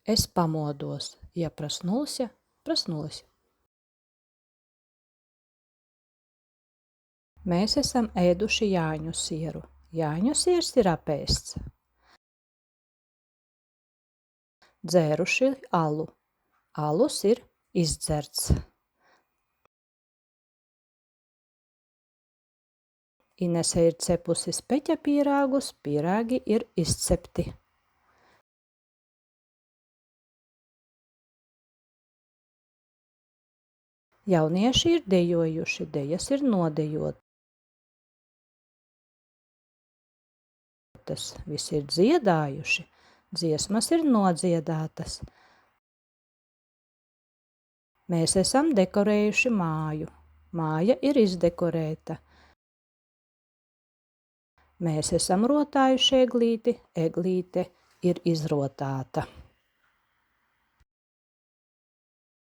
Es pamodos. Ja prasнулся, prasнулась. Mēs esam ēduši jāņu sieru. Jāņu siers ir apēsts. Dzēruši alu. Alus ir izdzerts. Inese ir cepusi speķa pīrāgus, pīrāgi ir izcepti. Jaunieši ir dejojuši, dejas ir nodejotas. Visi ir dziedājuši, dziesmas ir nodziedātas. Mēs esam dekorējuši māju. Māja ir izdekorēta. Mēs esam rotājuši eglīti, eglīte ir izrotāta.